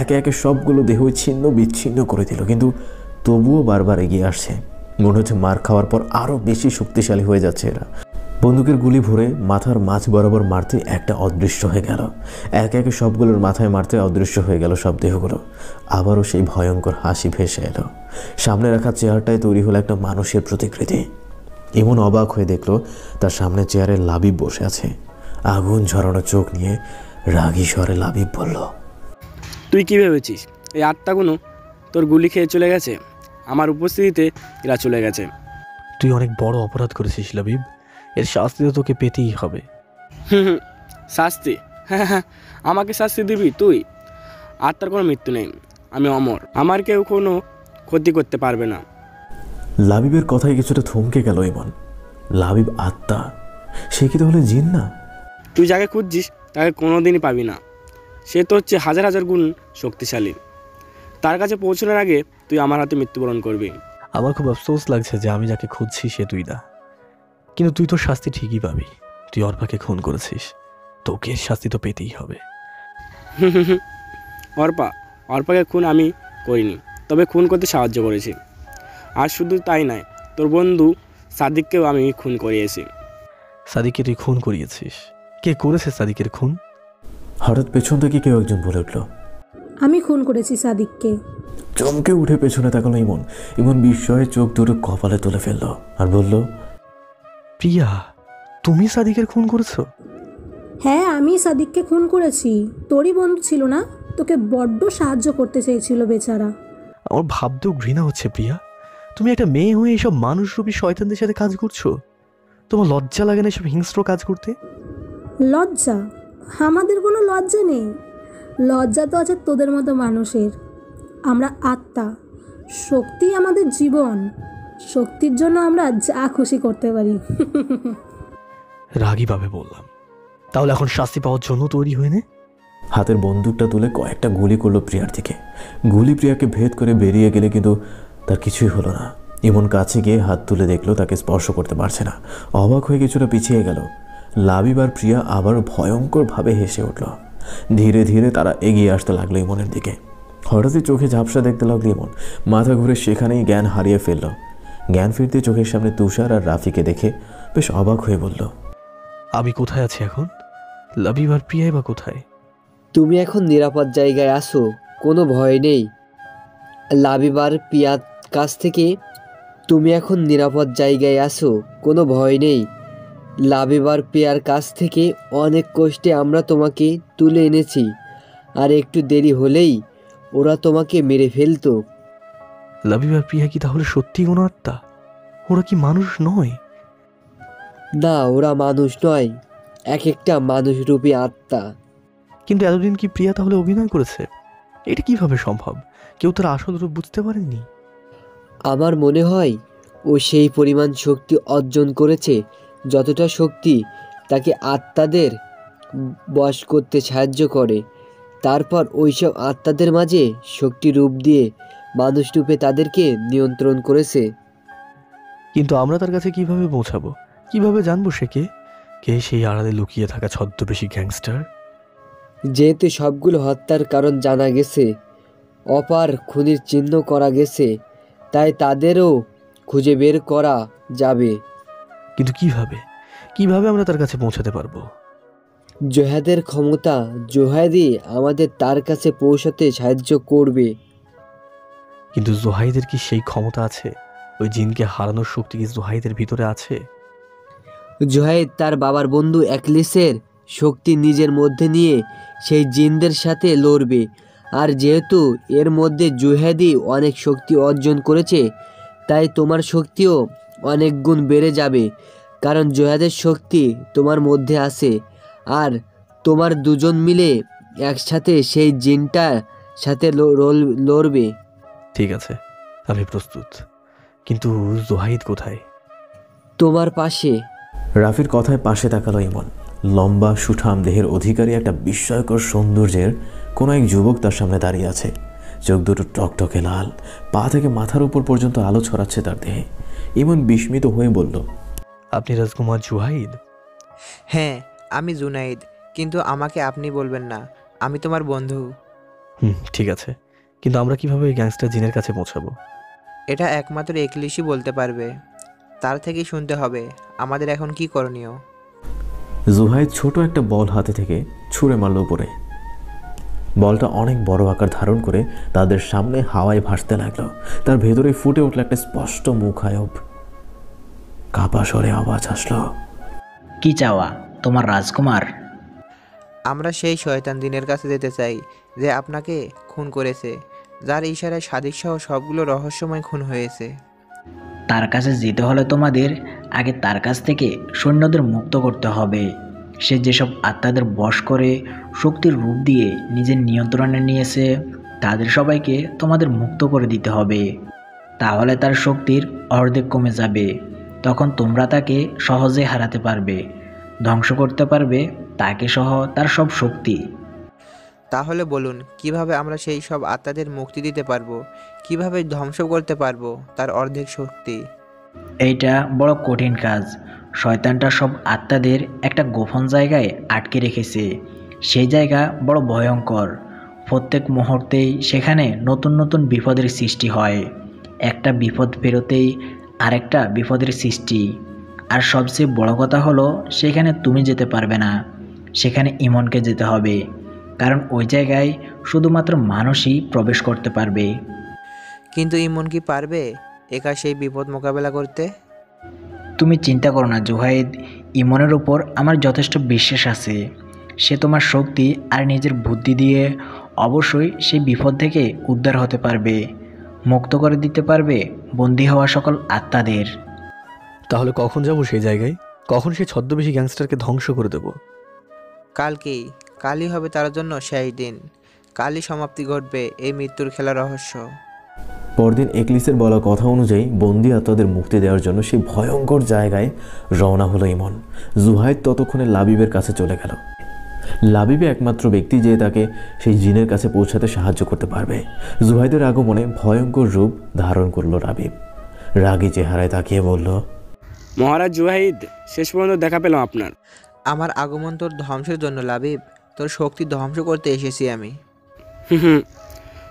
একে একে সবগুলো দেহ ছিন্ন বিচ্ছিন্ন করে দিল, কিন্তু তবুও বারবার এগিয়ে আসছে। মনে হচ্ছে মার খাওয়ার পর আরও বেশি শক্তিশালী হয়ে যাচ্ছে এরা। বন্দুকের গুলি ভরে মাথার মাঝ বরাবর মারতে একটা অদৃশ্য হয়ে গেল। একে একে সবগুলোর মাথায় মারতে অদৃশ্য হয়ে গেল সব দেহগুলো। আবারও সেই ভয়ঙ্কর হাসি ভেসে এলো। সামনে রাখা চেয়ারটায় তৈরি হলো একটা মানুষের প্রতিকৃতি। এমন অবাক হয়ে দেখলো তার সামনে চেয়ারে লাবিব বসে আছে। আগুন ঝরানো চোখ নিয়ে রাগী স্বরে লাবিব বলল, তুই কি ভেবেছিস এই আত্মাগুলো তোর গুলি খেয়ে চলে গেছে? আমার উপস্থিতিতে এরা চলে গেছে। তুই অনেক বড় অপরাধ করেছিস লাবিব, এর শাস্তি তো তোকে পেতেই হবে। শাস্তি? হ্যাঁ, আমাকে শাস্তি দিবি তুই? আত্মার কোনো মৃত্যু নেই, আমি অমর, আমার কেউ কোনো ক্ষতি করতে পারবে না। লাবিবের কথায় কিছুটা থমকে গেল ইমন। লাবিব আত্মা? সে কি তাহলে জিন না? তুই যাকে খুঁজছিস তাকে কোনোদিনই পাবি না। সে তো হচ্ছে হাজার হাজার গুণ শক্তিশালী। তার কাছে পৌঁছানোর আগে তুই আমার হাতে মৃত্যুবরণ করবি। আমার খুব আফসোস লাগছে যে আমি যাকে খুঁজছি সে তুই না, কিন্তু তুই তো শাস্তি ঠিকই পাবি। তুই অর্পাকে খুন করেছিস, তোকে শাস্তি তো পেতেই হবে। অর্পাকে খুন আমি করিনি, তবে খুন করতে সাহায্য করেছি। আর শুধু তাই নয়, তোর বন্ধু সাদিককেও আমি খুন করিয়েছি। সাদিককে তুই খুন করিয়েছিস? কে করেছে সাদিকের খুন? হঠাৎ পেছন থেকে কেউ একজন বলে উঠল, আমি খুন করেছি সাদিককে। চমকে উঠে পেছনে তাকালো ইমন। ইমন বিস্ময়ে চোখ দুটো কপালে তুলে ফেলল আর বলল, প্রিয়া, তুমি সাদিকের খুন করেছো? হ্যাঁ, আমি সাদিককে খুন করেছি। তোরই বন্ধু ছিল না, তোকে বড্ড সাহায্য করতে চেয়েছিল বেচারা। আমার ভাবতেও ঘৃণা হচ্ছে প্রিয়া, তুমি একটা মেয়ে হয়ে এসব মানুষরূপী শয়তানদের সাথে কাজ করছো। তোমার লজ্জা লাগে না এসব হিংস্র কাজ করতে? লজ্জা? আমাদের কোনো লজ্জা নেই। লজ্জা তো আছে তোদের মতো মানুষের। আমরা আত্মা, শক্তি আমাদের জীবন। শক্তির জন্য আমরা যা খুশি করতে পারি। রাগীভাবে বললাম, তাহলে এখন শাস্তি পাওয়ার জন্য তৈরি হয়ে নে। হাতের বন্দুকটা তুলে কয়েকটা গুলি করলো প্রিয়ার দিকে। গুলি প্রিয়াকে ভেদ করে বেরিয়ে গেলে কিন্তু তার কিছুই হলো না। ইমন কাছে গিয়ে হাত তুলে দেখলো তাকে স্পর্শ করতে পারছে না। অবাক হয়ে কিছুটা পিছিয়ে গেল। লাবিব আর প্রিয়া আবার ভয়ঙ্করভাবে হেসে উঠল। ধীরে ধীরে তারা এগিয়ে আসতে লাগলো ইমনের দিকে। হঠাৎই চোখে ঝাপসা দেখতে লাগলো ইমন। মাথা ঘুরে সেখানেই জ্ঞান হারিয়ে ফেলল। জ্ঞান ফিরতে চোখের সামনে তুষার আর রাফিকে দেখে বেশ অবাক হয়ে বলল, আমি কোথায় আছি এখন? লাবিব আর প্রিয়াই বা কোথায়? তুমি এখন নিরাপদ জায়গায় আসো, কোনো ভয় নেই। লাবিবার পিয়ার কাছ থেকে তুমি এখন নিরাপদ জায়গায় আসো, কোনো ভয় নেই। লাবিবার পিয়ার কাছ থেকে অনেক কষ্টে আমরা তোমাকে তুলে এনেছি, আর একটু দেরি হলেই ওরা তোমাকে মেরে ফেলতো। লাবিব আর প্রিয়া কি তাহলে সত্যি কোনো আত্মা? ওরা কি মানুষ নয়? না, ওরা মানুষ নয়, এক একটা মানুষরূপী আত্মা। কিন্তু এতদিন কি প্রিয়া তাহলে অভিনয় করেছে? এটা কিভাবে সম্ভব? কেউ তার আসল রূপ বুঝতে পারেনি? আমার মনে হয় ও সেই পরিমাণ শক্তি অর্জন করেছে যতটা শক্তি তাকে আত্মাদের বশ করতে সাহায্য করে। তারপর ওইসব আত্মাদের মাঝে শক্তি রূপ দিয়ে মানুষ রূপে তাদেরকে নিয়ন্ত্রণ করেছে। কিন্তু আমরা তার কাছে কিভাবে পৌঁছাবো? কিভাবে জানবো সে কে? কে সেই আড়ালে লুকিয়ে থাকা ছদ্মবেশী গ্যাংস্টার? যেহেতু সবগুলো হত্যার কারণ জানা গেছে, অপার খুনির চিহ্ন করা গেছে, তাই তাদেরও খুঁজে বের করা যাবে। কিন্তু কিভাবে? কিভাবে আমরা তার কাছে পৌঁছাতে পারবো? জোহাদের ক্ষমতা, জোহাদি আমাদের তার কাছে পৌঁছাতে সাহায্য করবে। কিন্তু জোহাইদের কি সেই ক্ষমতা আছে? ওই জিনকে হারানোর শক্তি কি জোহাইদের ভিতরে আছে? জোহাইদ তার বাবার বন্ধু একলিসের শক্তি নিজের মধ্যে নিয়ে সেই জিনদের সাথে লড়বে। আর যেহেতু এর মধ্যে জোহাদি অনেক শক্তি অর্জন করেছে, তাই তোমার শক্তিও অনেক গুণ বেড়ে যাবে, কারণ জোহাদের শক্তি তোমার মধ্যে আছে। আর তোমার দুজন মিলে একসাথে সেই জিনটার সাথে লড়বে। ঠিক আছে, আমি প্রস্তুত। কিন্তু জোহাইদ কোথায়? তোমার পাশে। রাফির কথায় পাশে তাকালো ইমন। লম্বা সুঠাম দেহের অধিকারী একটা বিস্ময়কর সৌন্দর্যের কোনো এক যুবক তার সামনে দাঁড়িয়ে আছে। চোখ দুটো টকটকে লাল, পা থেকে মাথার উপর পর্যন্ত আলো ছড়াচ্ছে তার দেহে। ইমন বিস্মিত হয়ে বলল, আপনি রাজকুমার জুহাইদ? হ্যাঁ, আমি জুনাইদ, কিন্তু আমাকে আপনি বলবেন না, আমি তোমার বন্ধু। ঠিক আছে, কিন্তু আমরা কিভাবে ওই গ্যাংস্টার জিনের কাছে পৌঁছাবো? এটা একমাত্র একলিশই বলতে পারবে, তার থেকেই শুনতে হবে। আমাদের এখন কি করণীয়? জুহাইদ ছোট একটা বল হাতে থেকে ছুঁড়ে মারল উপরে। বলটা অনেক বড় আকার ধারণ করে তাদের সামনে হাওয়ায় ভাসতে লাগলো। তার ভেতরে ফুটে উঠল একটা স্পষ্ট মুখায়ব। কাপা স্বরে আওয়াজ আসলো, কি চাওয়া তোমার রাজকুমার? আমরা সেই শয়তান দিনের কাছে যেতে চাই যে আপনাকে খুন করেছে, যার ইশারায় সাদিক সহ সবগুলো রহস্যময় খুন হয়েছে। তার কাছে যেতে হলে তোমাদের আগে তার কাছ থেকে সৈন্যদের মুক্ত করতে হবে। সে যেসব আত্মাদের বশ করে শক্তির রূপ দিয়ে নিজের নিয়ন্ত্রণে নিয়েছে, তাদের সবাইকে তোমাদের মুক্ত করে দিতে হবে। তাহলে তার শক্তির অর্ধেক কমে যাবে। তখন তোমরা তাকে সহজে হারাতে পারবে, ধ্বংস করতে পারবে তাকে সহ তার সব শক্তি। তাহলে বলুন, কিভাবে আমরা সেই সব আত্মাদের মুক্তি দিতে পারবো? কিভাবে ধ্বংস করতে পারবো তার অর্ধেক শক্তি? এইটা বড় কঠিন কাজ। শয়তানটা সব আত্মাদের একটা গোপন জায়গায় আটকে রেখেছে। সেই জায়গা বড় ভয়ঙ্কর। প্রত্যেক মুহূর্তেই সেখানে নতুন নতুন বিপদের সৃষ্টি হয়। একটা বিপদ পেরোতেই আরেকটা বিপদের সৃষ্টি। আর সবচেয়ে বড় কথা হলো, সেখানে তুমি যেতে পারবে না, সেখানে ইমনকে যেতে হবে। কারণ ওই জায়গায় শুধুমাত্র মানুষই প্রবেশ করতে পারবে। কিন্তু ইমন কি পারবে একা সেই বিপদ মোকাবেলা করতে? তুমি চিন্তা করো না জুহাইদ, ইমনের উপর আমার যথেষ্ট বিশ্বাস আছে। সে তোমার শক্তি আর নিজের বুদ্ধি দিয়ে অবশ্যই সেই বিপদ থেকে উদ্ধার হতে পারবে, মুক্ত করে দিতে পারবে বন্দী হওয়া সকল আত্মাদের। তাহলে কখন যাব সেই জায়গায়? কখন সেই ছদ্মবেশী গ্যাংস্টারকে ধ্বংস করে দেব? কালকেই। কালই হবে তার জন্য সেই দিন। কালই সমাপ্তি ঘটবে এই মৃত্যুর খেলা রহস্য। পরদিন একলিসের বলা কথা অনুযায়ী বন্দি আত্মাদের মুক্তি দেওয়ার জন্য সেই ভয়ঙ্কর জায়গায় রওনা হলো ইমন। জুহাইদ ততক্ষণে লাবিবের কাছে চলে গেল। লাবিবে একমাত্র ব্যক্তি যে তাকে সেই জিনের কাছে পৌঁছাতে সাহায্য করতে পারবে। জুহাইদের আগমনে ভয়ঙ্কর রূপ ধারণ করলো লাবিব। রাগী চেহারায় তাকিয়ে বলল, মহারাজ জুহাইদ, শেষ পর্যন্ত দেখা পেলাম আপনার। আমার আগমন তোর ধ্বংসের জন্য লাবিব। তোর শক্তি ধ্বংস করতে এসেছি আমি। হুম,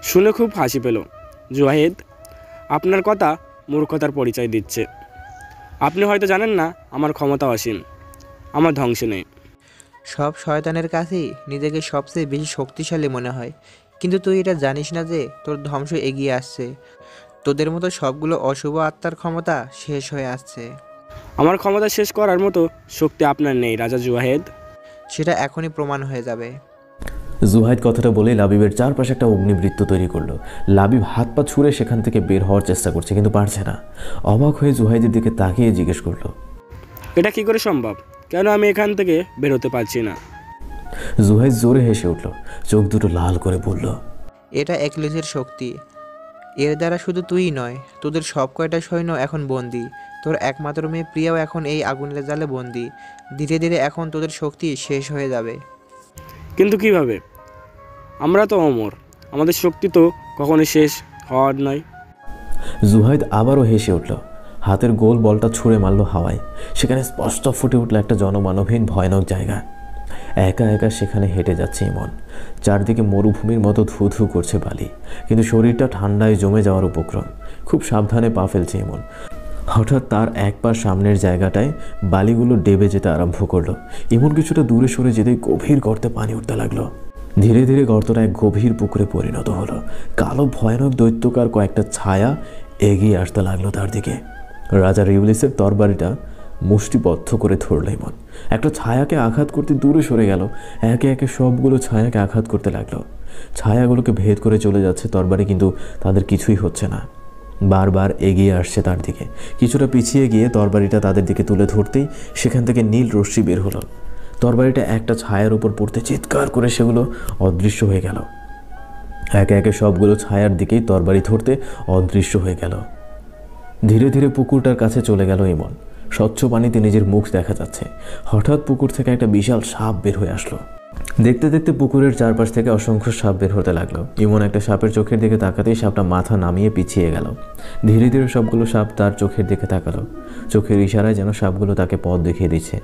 শুনে খুব হাসি পেল। জুহাইদ, আপনার কথা মূর্খতার পরিচয় দিচ্ছে। আপনি হয়তো জানেন না আমার ক্ষমতা অসীম, আমার ধ্বংস নেই। সব শয়তানের কাছেই নিজেকে সবচেয়ে বেশি শক্তিশালী মনে হয়, কিন্তু তুই এটা জানিস না যে তোর ধ্বংস এগিয়ে আসছে। তোদের মতো সবগুলো অশুভ আত্মার ক্ষমতা শেষ হয়ে আসছে। আমার ক্ষমতা শেষ করার মতো শক্তি আপনার নেই রাজা জুহাইদ। সেটা এখনই প্রমাণ হয়ে যাবে। জুহাইদ কথাটা বলে লাবিবের চারপাশে একটা অগ্নিবৃত্ত তৈরি করলো। লাবিব হাত পা ছুঁড়ে সেখান থেকে বের হওয়ার চেষ্টা করছে, কিন্তু পারছে না। অবাক হয়ে জুহাইদের দিকে তাকিয়ে জিজ্ঞেস করলো, এটা কি করে সম্ভব? কেন আমি এখান থেকে বেরোতে পারছি না? জুহাইদ জোরে হেসে উঠল, চোখ দুটো লাল করে বলল, এটা একলিসের শক্তি। এর দ্বারা শুধু তুই নয়, তোদের সব কয়টা সৈন্য এখন বন্দি। তোর একমাত্র মেয়ে প্রিয়াও এখন এই আগুনের জালে বন্দি। ধীরে ধীরে এখন তোদের শক্তি শেষ হয়ে যাবে। কিন্তু কিভাবে? আমরা তো অমর, আমাদের শক্তি তো কখনো শেষ হওয়ার নয়। জুহাইদ আবারও হেসে উঠল, হাতের গোল বলটা ছুঁড়ে মারল হাওয়ায়। সেখানে স্পষ্ট ফুটে উঠল একটা জনমানবহীন ভয়ানক জায়গা। একা একা সেখানে হেঁটে যাচ্ছে ইমন। চারদিকে মরুভূমির মতো ধু ধু করছে বালি, কিন্তু শরীরটা ঠান্ডায় জমে যাওয়ার উপক্রম। খুব সাবধানে পা ফেলছে ইমন। হঠাৎ তার এক পা সামনের জায়গাটায় বালিগুলো ডেবে যেতে আরম্ভ করলো। ইমন কিছুটা দূরে সরে যেতেই গভীর গর্তে পানি উঠতে লাগলো। ধীরে ধীরে গর্তটা এক গভীর পুকুরে পরিণত হলো। কালো ভয়ানক দৈত্যকার কয়েকটা ছায়া এগিয়ে আসতে লাগলো তার দিকে। রাজা রিউলিসের তরবারিটা মুষ্টিবদ্ধ করে ধরল ইমন। একটা ছায়াকে আঘাত করতে দূরে সরে গেল। একে একে সবগুলো ছায়াকে আঘাত করতে লাগলো। ছায়াগুলোকে ভেদ করে চলে যাচ্ছে তরবারি, কিন্তু তাদের কিছুই হচ্ছে না। বারবার এগিয়ে আসছে তার দিকে। কিছুটা পিছিয়ে গিয়ে তরবারিটা তাদের দিকে তুলে ধরতেই সেখান থেকে নীল রশ্মি বের হলো। তরবারিটা একটা ছায়ার উপর পড়তে চিৎকার করে সেগুলো অদৃশ্য হয়ে গেল। একে একে সবগুলো ছায়ার দিকেই তরবারি ধরতে অদৃশ্য হয়ে গেল। ধীরে ধীরে পুকুরটার কাছে চলে গেল ইমন। স্বচ্ছ পানিতে নিজের মুখ দেখা যাচ্ছে। হঠাৎ পুকুর থেকে একটা বিশাল সাপ বের হয়ে আসলো। দেখতে দেখতে পুকুরের চারপাশ থেকে অসংখ্য সাপ বের হতে লাগলো। ইমন একটা সাপের চোখের দিকে তাকাতেই সাপটা মাথা নামিয়ে পিছিয়ে গেল। ধীরে ধীরে সবগুলো সাপ তার চোখের দিকে তাকালো। চোখের ইশারায় যেন সাপগুলো তাকে পথ দেখিয়ে দিচ্ছে।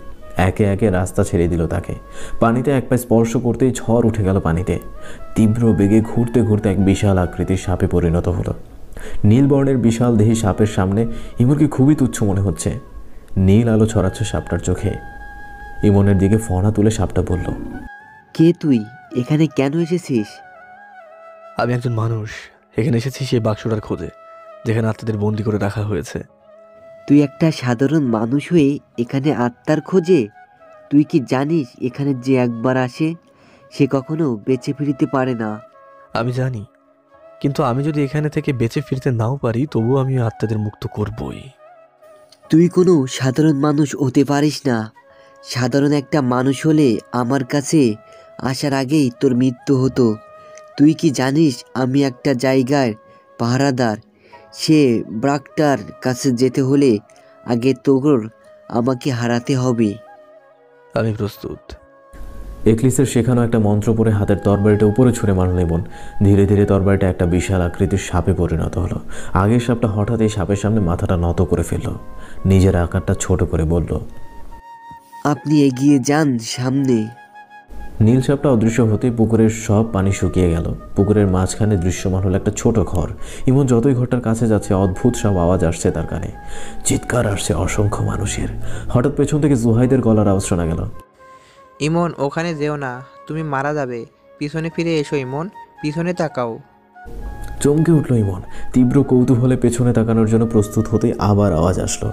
একে একে রাস্তা ছেড়ে দিল তাকে। পানিতে এক পা স্পর্শ করতেই ঝড় উঠে গেল পানিতে। তীব্র বেগে ঘুরতে ঘুরতে এক বিশাল আকৃতির সাপে পরিণত হলো। নীল বর্ণের বিশাল দেহী সাপের সামনে ইমনকে খুবই তুচ্ছ মনে হচ্ছে। নীল আলো ছড়াচ্ছে সাপটার চোখে। ইমনের দিকে ফনা তুলে সাপটা বলল, কে তুই? এখানে কেন এসেছিস? আমি একজন মানুষ, এখানে এসেছি সেই বাক্সটার খোঁজে যেখানে আত্মাদের বন্দি করে রাখা হয়েছে। তুই একটা সাধারণ মানুষ হয়ে এখানে আত্মার খোঁজে? তুই কি জানিস এখানে যে একবার আসে সে কখনো বেঁচে ফিরতে পারে না? আমি জানি, কিন্তু আমি যদি এখানে থেকে বেঁচে ফিরতে নাও পারি তবুও আমি আত্মাদের মুক্ত করবই। তুই কোনো সাধারণ মানুষ হতে পারিস না। সাধারণ একটা মানুষ হলে আমার কাছে আসার আগেই তোর মৃত্যু হতো। তুই কি জানিস আমি একটা জায়গার পাহারাদার? সে ব্রাকটার কাছে যেতে হলে আগে তোর আমাকে হারাতে হবে। আমি প্রস্তুত। একলিসের শেখানো একটা মন্ত্র পড়ে হাতের তরবারিটা উপরে ছুঁড়ে মারল ইমন। ধীরে ধীরে তরবারিটা একটা বিশাল আকৃতির সাপে পরিণত হলো। আগের সাপটা হঠাৎ এই সাপের সামনে মাথাটা নত করে ফেলল। নিজের আকারটা ছোট করে বলল, আপনি এগিয়ে যান সামনে। নীল সাপটা অদৃশ্য হতেই পুকুরের সব পানি শুকিয়ে গেল। পুকুরের মাঝখানে দৃশ্যমান হলো একটা ছোট ঘর। ইমন যতই ঘরটার কাছে যাচ্ছে অদ্ভুত সব আওয়াজ আসছে তার কানে। চিৎকার আসছে অসংখ্য মানুষের। হঠাৎ পেছন থেকে জুহাইদের গলার আওয়াজ শোনা গেল, ইমন, ওখানে যেও না, তুমি মারা যাবে। পিছনে ফিরে এসো ইমন, পিছনে তাকাও। চমকে উঠল ইমন। তীব্র কৌতূহলে পেছনে তাকানোর জন্য প্রস্তুত হতেই আবার আওয়াজ আসলো,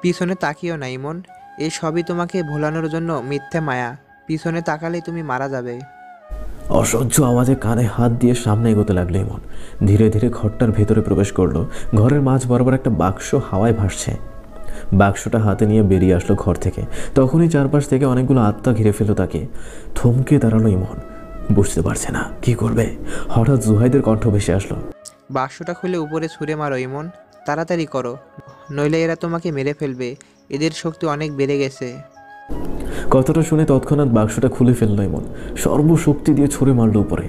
পিছনে তাকিও না ইমন, এই সবই তোমাকে ভোলানোর জন্য মিথ্যে মায়া। পিছনে তাকালেই তুমি মারা যাবে। অসহ্য আওয়াজে কানে হাত দিয়ে সামনে এগোতে লাগলো ইমন। ধীরে ধীরে ঘরটার ভেতরে প্রবেশ করলো। ঘরের মাঝ বরাবর একটা বাক্স হাওয়ায় ভাসছে। বাক্সটা হাতে নিয়ে বেরিয়ে আসলো ঘর থেকে। তখনই চারপাশ থেকে অনেকগুলো আত্মা ঘিরে ফেললো তাকে। থমকে দাঁড়ালো ইমন, বুঝতে পারছে না কি করবে। হঠাৎ জুহাইদের কণ্ঠ ভেসে আসলো, বাক্সটা খুলে উপরে ছুঁড়ে মারো ইমন, তাড়াতাড়ি করো, নইলে এরা তোমাকে মেরে ফেলবে। এদের শক্তি অনেক বেড়ে গেছে। কথাটা শুনে তৎক্ষণাৎ বাক্সটা খুলে ফেললো ইমন। সর্বশক্তি দিয়ে ছুঁড়ে মারলো উপরে।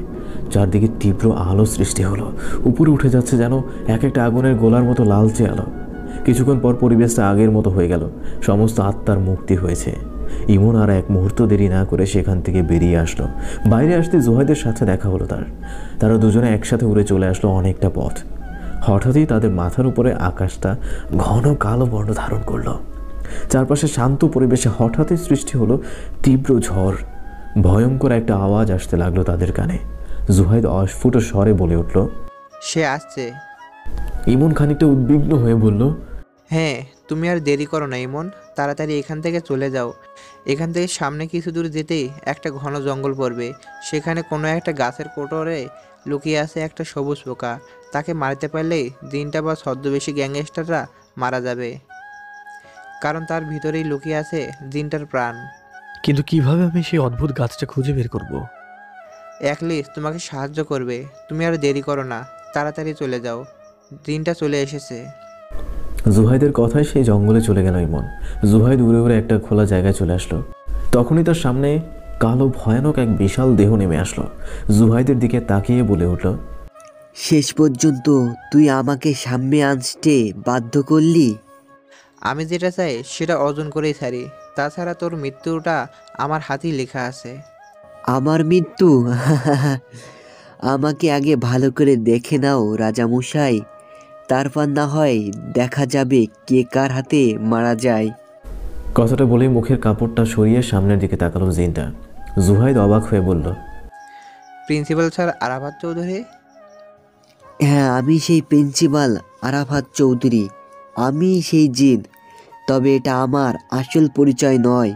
চারদিকে তীব্র আলো সৃষ্টি হলো। উপরে উঠে যাচ্ছে যেন এক একটা আগুনের গোলার মতো লালচে আলো। কিছুক্ষণ পর পরিবেশটা আগের মতো হয়ে গেল। সমস্ত আত্মার মুক্তি হয়েছে। ইমন আর এক মুহূর্ত দেরি না করে সেখান থেকে বেরিয়ে আসলো। বাইরে আসতে জুহাইদের সাথে দেখা হলো তারা দুজনে একসাথে উড়ে চলে আসলো অনেকটা পথ। হঠাৎই তাদের মাথার উপরে আকাশটা ঘন কালো বর্ণ ধারণ করলো। চারপাশে শান্ত পরিবেশে হঠাৎই সৃষ্টি হলো তীব্র ঝড়। ভয়ঙ্কর একটা আওয়াজ আসতে লাগলো তাদের কানে। জুহাইদ অস্ফুট স্বরে বলে উঠল, সে আসছে। ইমন খানিকটা উদ্বিগ্ন হয়ে বলল, হ্যাঁ, তুমি আর দেরি করো না ইমন, তাড়াতাড়ি এখান থেকে চলে যাও। এখান থেকে সামনে কিছু দূর যেতেই একটা ঘন জঙ্গল পড়বে। সেখানে কোনো একটা গাছের কোটরে লুকিয়ে আছে একটা সবুজ পোকা। তাকে মারতে পারলেই দিনটা বা ছদ্মবেশী গ্যাংস্টাররা মারা যাবে, কারণ তার ভিতরেই লুকিয়ে আছে দিনটার প্রাণ। কিন্তু কিভাবে আমি সেই অদ্ভুত গাছটা খুঁজে বের করব? অ্যাটলিস্ট তোমাকে সাহায্য করবে। তুমি আর দেরি করো না, তাড়াতাড়ি চলে যাও, দিনটা চলে এসেছে। জুহাইদের কথায় সেই জঙ্গলে চলে গেল ইমন। জুহাইদ উড়ে উড়ে একটা খোলা জায়গায় চলে আসলো। তখনই তার সামনে কালো ভয়ানক এক বিশাল দেহ নেমে আসলো। জুহাইদের দিকে তাকিয়ে বলে উঠল, শেষ পর্যন্ত তুই আমাকে সামনে আনতে বাধ্য করলি। আমি যেটা চাই সেটা অর্জন করেই ছাড়ি। তাছাড়া তোর মৃত্যুটা আমার হাতেই লেখা আছে। আমার মৃত্যু? আমাকে আগে ভালো করে দেখে নাও রাজামশাই, তারপর না হয় দেখা যাবে কে কার হাতে মারা যায়। কথাটা বলেই মুখের কাপড়টা সরিয়ে সামনের দিকে তাকালো জিনটা। জুহাইদ অবাক হয়ে বলল, প্রিন্সিপাল স্যার আরাফাত চৌধুরী? হ্যাঁ, আমি সেই প্রিন্সিপাল আরাফাত চৌধুরী, আমি সেই জিন। তবে এটা আমার আসল পরিচয় নয়।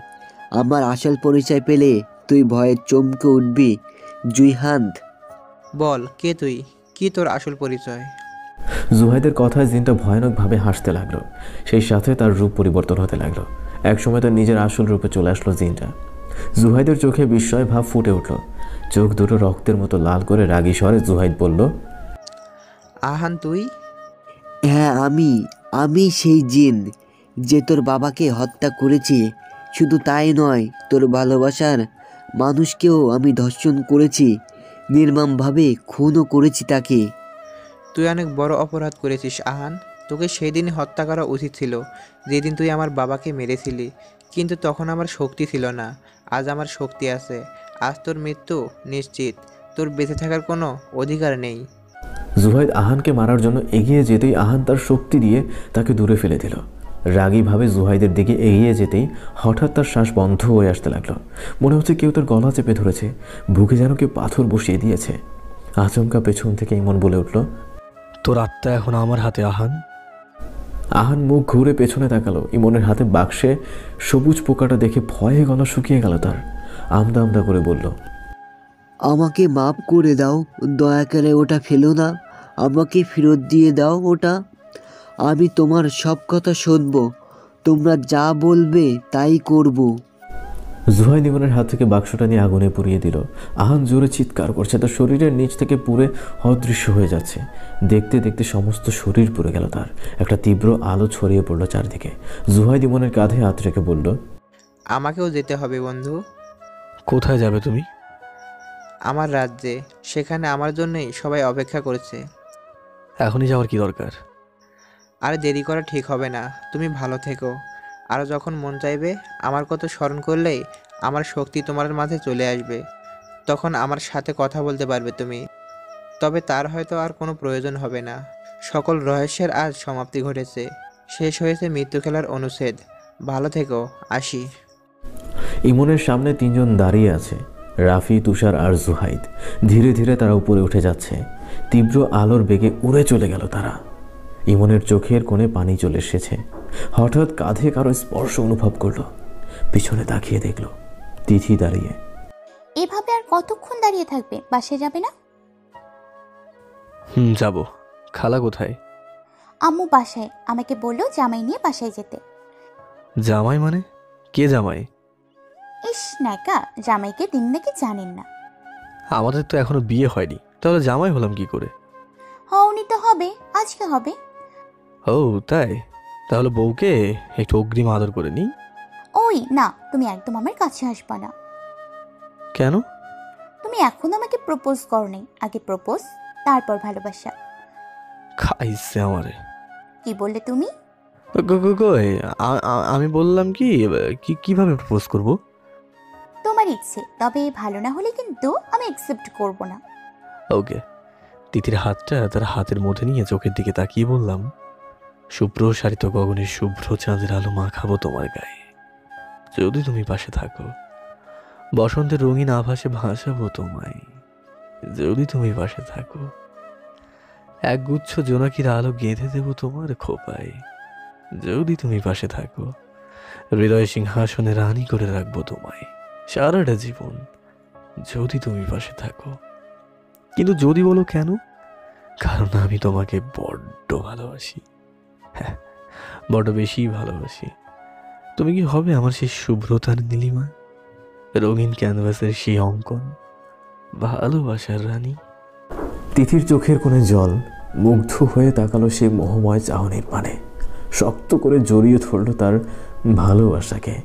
আমার আসল পরিচয় পেলে তুই ভয়ে চমকে উঠবি জুইহান্ত। বল, কে তুই? কি তোর আসল পরিচয়? জুহাইদের কথায় জিনটা ভয়ানকভাবে হাসতে লাগলো। সেই সাথে তার রূপ পরিবর্তন হতে লাগলো। একসময় তার নিজের আসল রূপে চলে আসলো জিনটা। জুহাইদের চোখে বিস্ময় ভাব ফুটে উঠল। চোখ দুটো রক্তের মতো লাল করে রাগী স্বরে জুহাইদ বলল, আহান তুই? হ্যাঁ, আমি সেই জিন যে তোর বাবাকে হত্যা করেছি। শুধু তাই নয়, তোর ভালোবাসার মানুষকেও আমি ধর্ষণ করেছি, নির্মমভাবে খুনও করেছি তাকে। তুই অনেক বড় অপরাধ করেছিস আহান। তোকে সেই দিনই হত্যা করা উচিত ছিল, যেদিন তুই আমার বাবাকে মেরেছিলি। কিন্তু তখন আমার শক্তি ছিল না। আজ আমার শক্তি আছে। আজ তোর মৃত্যু নিশ্চিত। তোর বেঁচে থাকার কোনো অধিকার নেই। জুহাইদ আহানকে মারার জন্য এগিয়ে যেতেই আহান তার শক্তি দিয়ে তাকে দূরে ফেলে দিল। রাগীভাবে জুহাইদের দিকে এগিয়ে যেতেই হঠাৎ তার শ্বাস বন্ধ হয়ে আসতে লাগলো। মনে হচ্ছে কেউ তার গলা চেপে ধরেছে, বুকে যেন কেউ পাথর বসিয়ে দিয়েছে। আচমকা পেছন থেকে ইমন বলে উঠল, তোর আত্মা এখন আমার হাতে আহান। আহান মুখ ঘুরে পেছনে তাকালো। ইমনের হাতে বাক্সে সবুজ পোকাটা দেখে ভয়ে গলা শুকিয়ে গেল তার। আমদা আমদা করে বলল, আমাকে মাফ করে দাও, দয়া করে ওটা ফেলো না, আমাকে ফেরত দিয়ে দাও ওটা। আমি তোমার সব কথা শুনবো, তোমরা যা বলবে তাই করব। জুহাইদ ইমনের হাত থেকে বাক্সটা নিয়ে আগুনে পুড়িয়ে দিল। আহান জোরে চিৎকার করছে, তার শরীরের নিচ থেকে পুড়ে অদৃশ্য হয়ে যাচ্ছে। দেখতে দেখতে সমস্ত শরীর পুড়ে গেল তার। একটা তীব্র আলো ছড়িয়ে পড়লো চারদিকে। জুহাইদ ইমনের কাঁধে হাত রেখে বলল, আমাকেও যেতে হবে বন্ধু। কোথায় যাবে তুমি? আমার রাজ্যে। সেখানে আমার জন্যই সবাই অপেক্ষা করছে। এখনই যাওয়ার কি দরকার? আর দেরি করা ঠিক হবে না। তুমি ভালো থেকো। আর যখন মন চাইবে আমার কথা স্মরণ করলেই আমার শক্তি তোমার মাঝে চলে আসবে। তখন আমার সাথে কথা বলতে পারবে তুমি। তবে তার হয়তো আর কোনো প্রয়োজন হবে না। সকল রহস্যের আজ সমাপ্তি ঘটেছে। শেষ হয়েছে মৃত্যু খেলার অনুচ্ছেদ। ভালো থেকো, আসি। ইমনের সামনে তিনজন দাঁড়িয়ে আছে, রাফি, তুষার আর জুহাইদ। ধীরে ধীরে তারা উপরে উঠে যাচ্ছে। তীব্র আলোর বেগে উড়ে চলে গেল তারা। ইমনের চোখের কোণে পানি চলে এসেছে। হঠাৎ কাঁধে কারো স্পর্শ অনুভব করলো। পিছনে তাকিয়ে দেখলো তিথি দাঁড়িয়ে। এভাবে আর কতক্ষণ দাঁড়িয়ে থাকবে? বাসায় যাবে না? যাব। খালা কোথায়? আম্মু বাসায়। আমাকে বললো জামাই নিয়ে বাসায় যেতে। জামাই মানে? কে জামাই? ইস নাকা, জামাইকে দিন নাকি জানেন না? আমাদের তো এখনো বিয়ে হয়নি, তাহলে জামাই হলাম কি করে? হওনি তো হবে, আজকে হবে। ও তাই? তাহলে বউকে একটু অগ্রিম আদর করে নি। ওই না, তুমি একদম আমার কাছে আসবা না। কেন? তুমি এখন আমাকে প্রপোজ করনি। আগে প্রপোজ, তারপর ভালোবাসা। খাইছে আমারে। কি বললে তুমি? কই আমি বললাম কি কিভাবে প্রপোজ করব? তোমার ইচ্ছে, তবে ভালো না হলে কিন্তু আমি অ্যাকসেপ্ট করব না। ওকে। তিথির হাতটা তার হাতের মধ্যে নিয়ে চোখের দিকে তাকিয়ে বললাম, সুপ্রসারিত গগনের শুভ্র চাঁদের আলো মাখাবো তোমার গায়ে, যদি তুমি পাশে থাকো। বসন্তের রঙিন আভাসে ভাসাবো তোমায়, যদি তুমি পাশে থাকো। এক গুচ্ছ জোনাকির আলো গেঁথে দেবো তোমার খোপায়, যদি তুমি পাশে থাকো। হৃদয় সিংহাসনে রানী করে রাখবো তোমায় সারাটা জীবন, যদি তুমি পাশে থাকো। কিন্তু যদি বলো কেন? কারণ আমি তোমাকে বড্ড ভালোবাসি, হ্যাঁ, বড্ড বেশি ভালোবাসি। তুমি কি হবে আমার সেই শুভ্রতার নীলিমা, রঙিন ক্যানভাসের সেই অঙ্কন, ভালোবাসার রানী? তিথির চোখের কোণে জল, মুগ্ধ হয়ে তাকালো সেই মোহময় চাহনির পানে, শক্ত করে জড়িয়ে ধরল তার ভালোবাসাকে,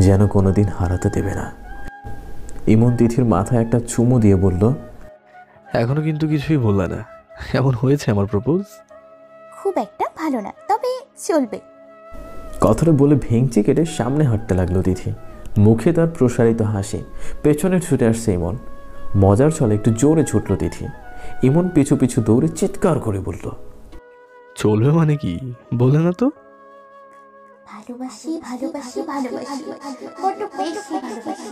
যেন কোনোদিন হারাতে দেবে না। ইমন তিথির মাথায় একটা চুমু দিয়ে বলল, এখনো কিন্তু কিছুই বললা না, এমন হয়েছে আমার প্রপোজ? খুব একটা ভালো না, তবে চলবে। কথাটা বলে ভেঙচি কেটে সামনে হাঁটতে লাগলো তিথি, মুখে তার প্রসারিত হাসি। পেছনে ছুটে আসছে ইমন। মজার ছলে একটু জোরে ছুটল তিথি। ইমন পিছু পিছু দৌড়ে চিৎকার করে বলল, চলবে মানে কি, বলে না তো? ভালোবাসি ভালোবাসি ভালোবাসি, বড্ড বেশি ভালোবাসি।